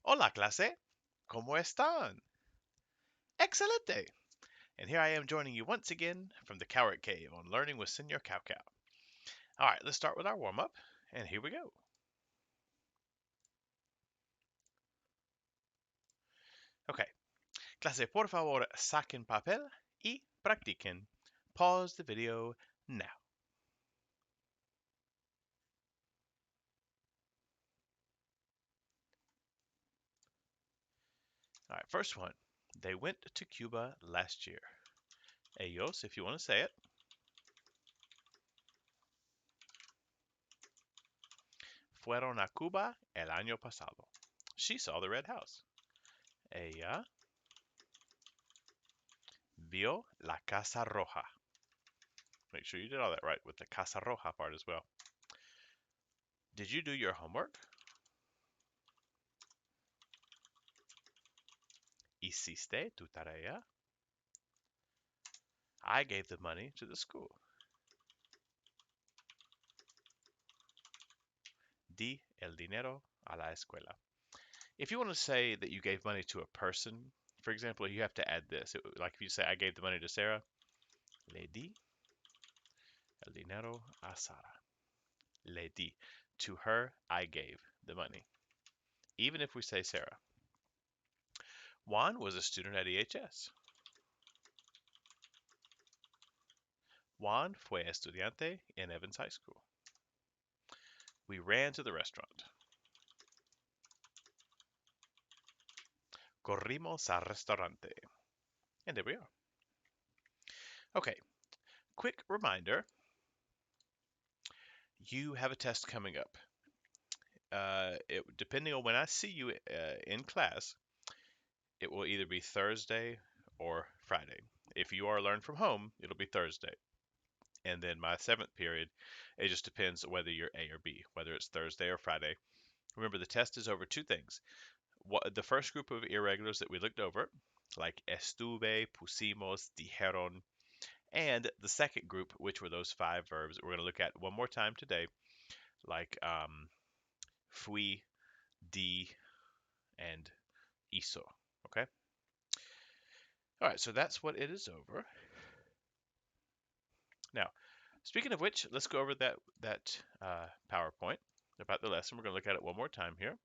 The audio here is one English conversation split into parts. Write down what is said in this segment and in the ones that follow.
Hola, clase. ¿Cómo están? Excelente. And here I am joining you once again from the Coward Cave on Learning with Senor Cow Cow. All right, let's start with our warm up, and here we go. Okay, clase, por favor, saquen papel y practiquen. Pause the video now. All right, first one. They went to Cuba last year. Ellos, if you want to say it. Fueron a Cuba el año pasado. She saw the red house. Ella vio la casa roja. Make sure you did all that right with the Casa Roja part as well. Did you do your homework? ¿Hiciste tu tarea? I gave the money to the school. Di el dinero a la escuela. If you want to say that you gave money to a person, for example, you have to add this. Like if you say, I gave the money to Sarah, le di el dinero a Sara. Le di. To her, I gave the money. Even if we say Sarah. Juan was a student at EHS. Juan fue estudiante en Evans High School. We ran to the restaurant. Corrimos al restaurante. And there we are. Okay, quick reminder. You have a test coming up. Depending on when I see you in class, it will either be Thursday or Friday. If you are learn from home, it'll be Thursday. And then my seventh period, it just depends whether you're A or B, whether it's Thursday or Friday. Remember, the test is over two things. The first group of irregulars that we looked over, like estuve, pusimos, dijeron, and the second group, which were those five verbs that we're going to look at one more time today, like fui, di, and hizo. Okay? All right, so that's what it is over. Now, speaking of which, let's go over that PowerPoint about the lesson. We're going to look at it one more time here.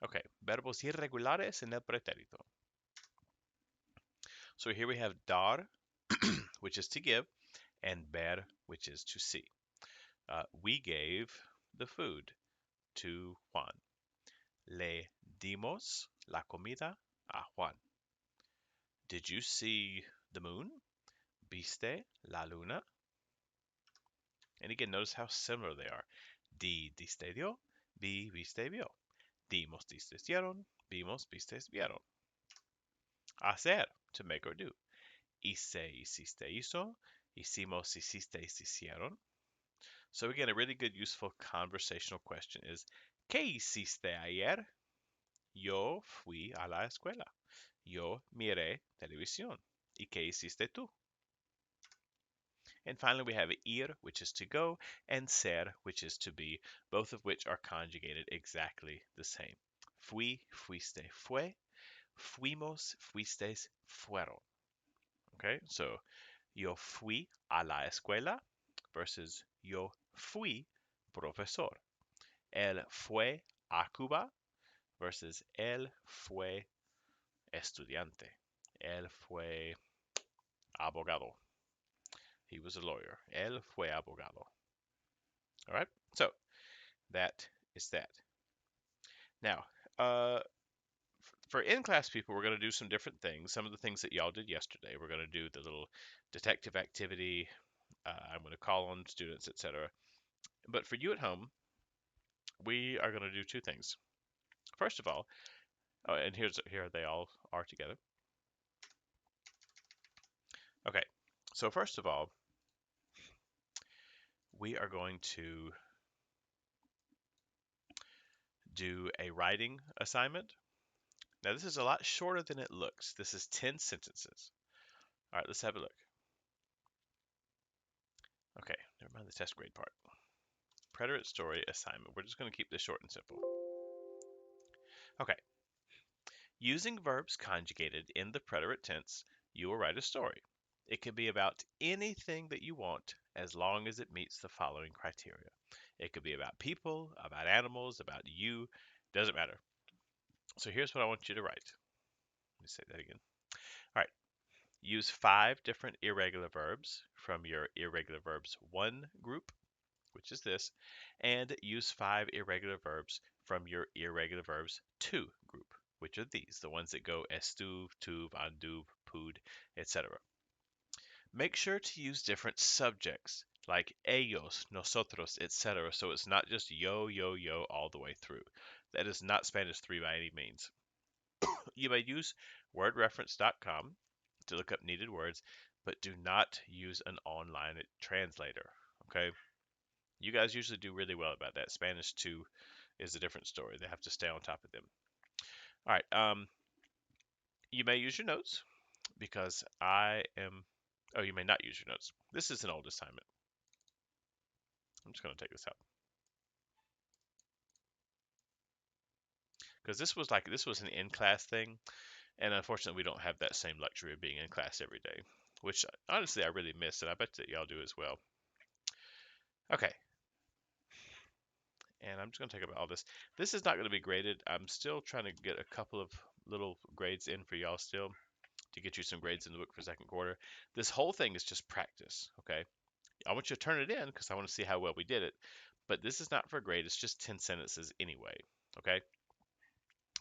Okay, verbos irregulares en el pretérito. So here we have dar, which is to give, and ver, which is to see. We gave the food to Juan. Le dimos la comida a Juan. Did you see the moon? ¿Viste la luna? And again, notice how similar they are. Di diste dio, vi viste vio. Dimos distes dieron, vimos vistes vieron. Hacer, to make or do. Hice, hiciste, hizo. Hicimos, hicisteis, hicieron. So again, a really good, useful conversational question is, ¿Qué hiciste ayer? Yo fui a la escuela. Yo miré televisión. ¿Y qué hiciste tú? And finally, we have ir, which is to go, and ser, which is to be, both of which are conjugated exactly the same. Fui, fuiste, fue. Fuimos, fuisteis, fueron. Okay, so yo fui a la escuela versus yo fui profesor. Él fue a Cuba versus él fue estudiante. Él fue abogado. He was a lawyer. Él fue abogado. All right, so that is that. Now, for in-class people, we're going to do some different things. Some of the things that y'all did yesterday. We're going to do the little detective activity. I'm going to call on students, etc. But for you at home, we are going to do two things. First of all, and here they all are together. Okay, so first of all, we are going to do a writing assignment. Now, this is a lot shorter than it looks. This is 10 sentences. All right, let's have a look. Okay, never mind the test grade part. Preterite story assignment. We're just going to keep this short and simple. Okay, using verbs conjugated in the preterite tense, you will write a story. It can be about anything that you want as long as it meets the following criteria. It could be about people, about animals, about you, doesn't matter. So here's what I want you to write. Let me say that again. All right, use 5 different irregular verbs from your irregular verbs 1 group, which is this, and use 5 irregular verbs from your irregular verbs 2 group, which are these, the ones that go estuve, tuve, anduve, pud, etc. Make sure to use different subjects like ellos, nosotros, etc. So it's not just yo, yo, yo all the way through. That is not Spanish 3 by any means. You may use wordreference.com to look up needed words, but do not use an online translator. Okay? You guys usually do really well about that. Spanish 2 is a different story. They have to stay on top of them. All right. You may use your notes because I am. Oh, you may not use your notes. This is an old assignment. I'm just going to take this out because this was an in-class thing, and unfortunately we don't have that same luxury of being in class every day, which honestly I really miss, and I bet that y'all do as well. Okay, and I'm just going to take about all this. This is not going to be graded. I'm still trying to get a couple of little grades in for y'all still to get you some grades in the book for second quarter. This whole thing is just practice, okay? I want you to turn it in because I want to see how well we did it. But this is not for a grade. It's just 10 sentences anyway, okay?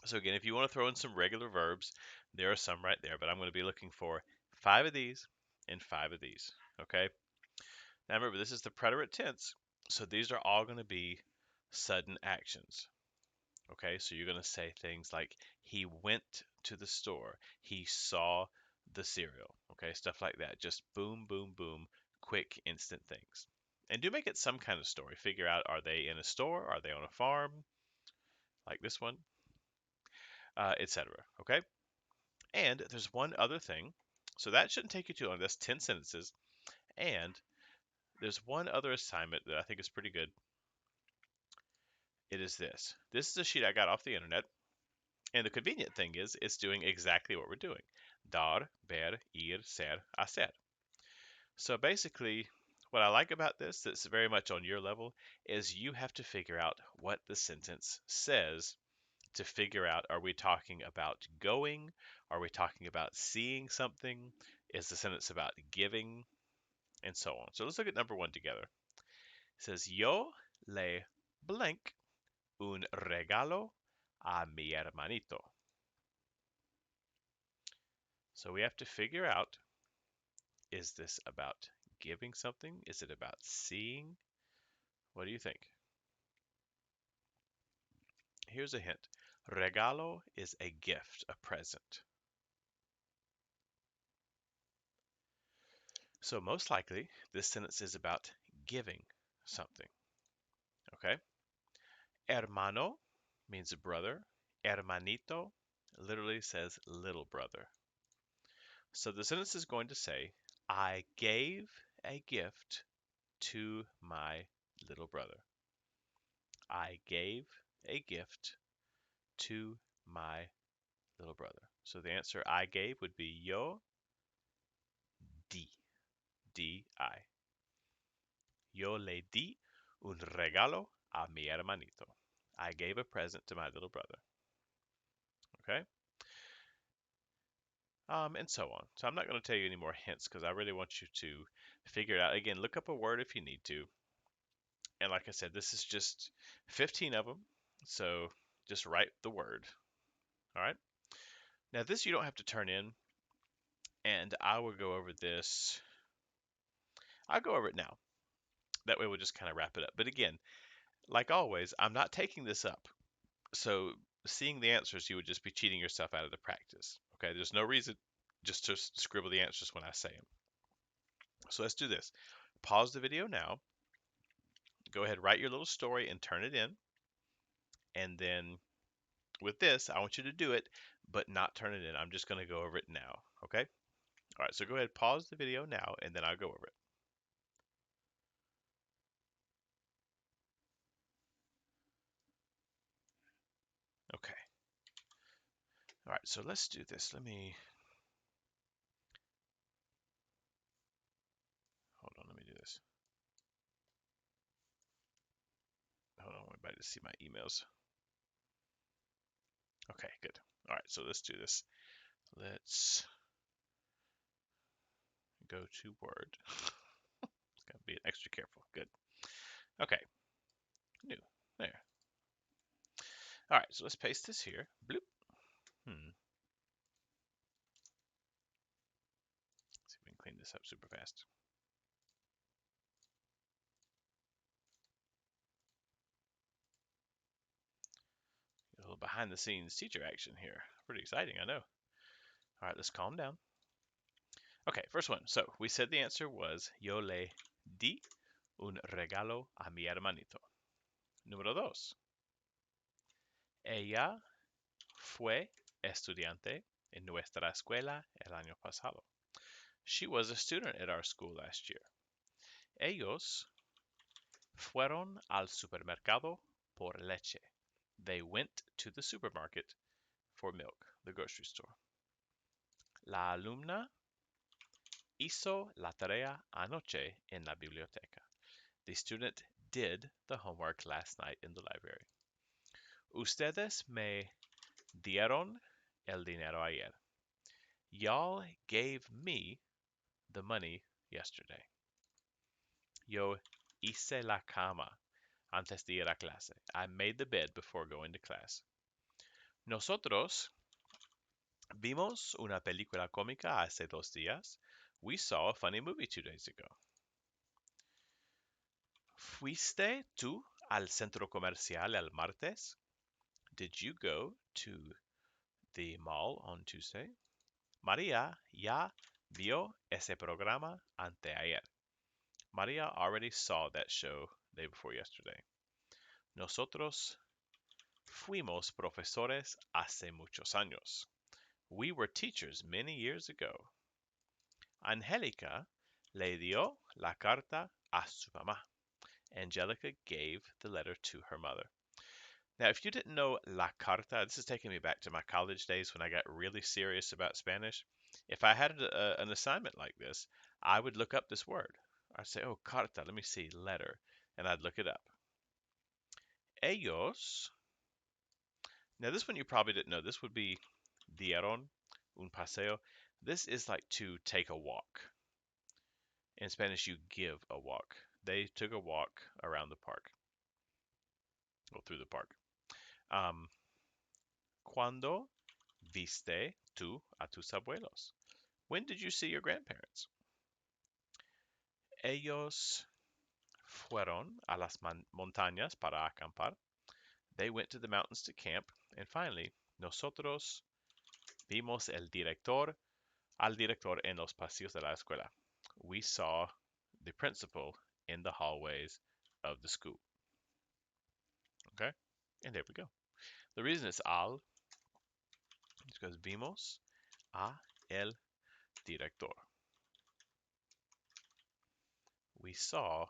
So again, if you want to throw in some regular verbs, there are some right there, but I'm going to be looking for 5 of these and 5 of these, okay? Now remember, this is the preterite tense, so these are all going to be sudden actions. Okay, so you're going to say things like, he went to the store, he saw the cereal, okay, stuff like that. Just boom, boom, boom, quick, instant things. And do make it some kind of story. Figure out, are they in a store? Are they on a farm? Like this one, etc. Okay, and there's one other thing. So that shouldn't take you too long. That's 10 sentences. And there's one other assignment that I think is pretty good. It is this. This is a sheet I got off the internet. And the convenient thing is, it's doing exactly what we're doing. Dar, ver, ir, ser, hacer. So basically, what I like about this, that's very much on your level, is you have to figure out what the sentence says to figure out, are we talking about going? Are we talking about seeing something? Is the sentence about giving? And so on. So let's look at number 1 together. It says, yo le blank un regalo a mi hermanito. So we have to figure out, is this about giving something? Is it about seeing? What do you think? Here's a hint. Regalo is a gift, a present. So most likely, this sentence is about giving something. Okay? Hermano means brother. Hermanito literally says little brother. So the sentence is going to say, I gave a gift to my little brother. I gave a gift to my little brother. So the answer I gave would be yo di, di. Yo le di un regalo a mi hermanito. I gave a present to my little brother. Okay? And so on. So I'm not going to tell you any more hints because I really want you to figure it out. Again, look up a word if you need to. And like I said, this is just 15 of them. So just write the word. All right? Now, this you don't have to turn in. And I will go over this. I'll go over it now. That way we'll just kind of wrap it up. But again, like always, I'm not taking this up. So seeing the answers, you would just be cheating yourself out of the practice. Okay, there's no reason just to scribble the answers when I say them. So let's do this. Pause the video now. Go ahead, write your little story and turn it in. And then with this, I want you to do it, but not turn it in. I'm just going to go over it now. Okay? All right, so go ahead, pause the video now, and then I'll go over it. Okay. All right, so let's do this. Hold on, let me do this. Hold on, I'm about to see my emails. Okay, good. All right, so let's do this. Let's go to Word. Gotta be extra careful. Good. Okay, new. There. All right, so let's paste this here. Bloop. See if we can clean this up super fast. A little behind the scenes teacher action here. Pretty exciting, I know. All right, let's calm down. Okay, first one. So we said the answer was yo le di un regalo a mi hermanito. Número dos. Ella fue estudiante en nuestra escuela el año pasado. She was a student at our school last year. Ellos fueron al supermercado por leche. They went to the supermarket for milk, the grocery store. La alumna hizo la tarea anoche en la biblioteca. The student did the homework last night in the library. Ustedes me dieron el dinero ayer. Y'all gave me the money yesterday. Yo hice la cama antes de ir a clase. I made the bed before going to class. Nosotros vimos una película cómica hace 2 días. We saw a funny movie 2 days ago. ¿Fuiste tú al centro comercial el martes? Did you go to the mall on Tuesday? María ya vio ese programa anteayer. María already saw that show day before yesterday. Nosotros fuimos profesores hace muchos años. We were teachers many years ago. Angélica le dio la carta a su mamá. Angelica gave the letter to her mother. Now, if you didn't know la carta, this is taking me back to my college days when I got really serious about Spanish. If I had an assignment like this, I would look up this word. I'd say, oh, carta, let me see, letter, and I'd look it up. Ellos, now this one you probably didn't know. This would be dieron un paseo. This is like to take a walk. In Spanish, you give a walk. They took a walk around the park, or through the park. ¿Cuándo viste tú a tus abuelos? When did you see your grandparents? Ellos fueron a las montañas para acampar. They went to the mountains to camp. And finally, nosotros vimos al director en los pasillos de la escuela. We saw the principal in the hallways of the school. Okay? And there we go. The reason it's al is because vimos a el director. We saw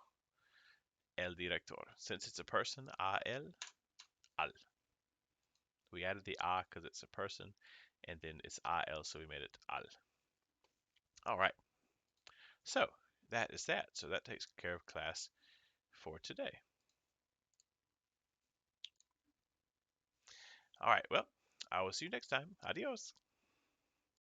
el director. Since it's a person, a él, al. We added the a because it's a person, and then it's a él, so we made it al. All right. So that is that. So that takes care of class for today. All right. Well, I will see you next time. Adios.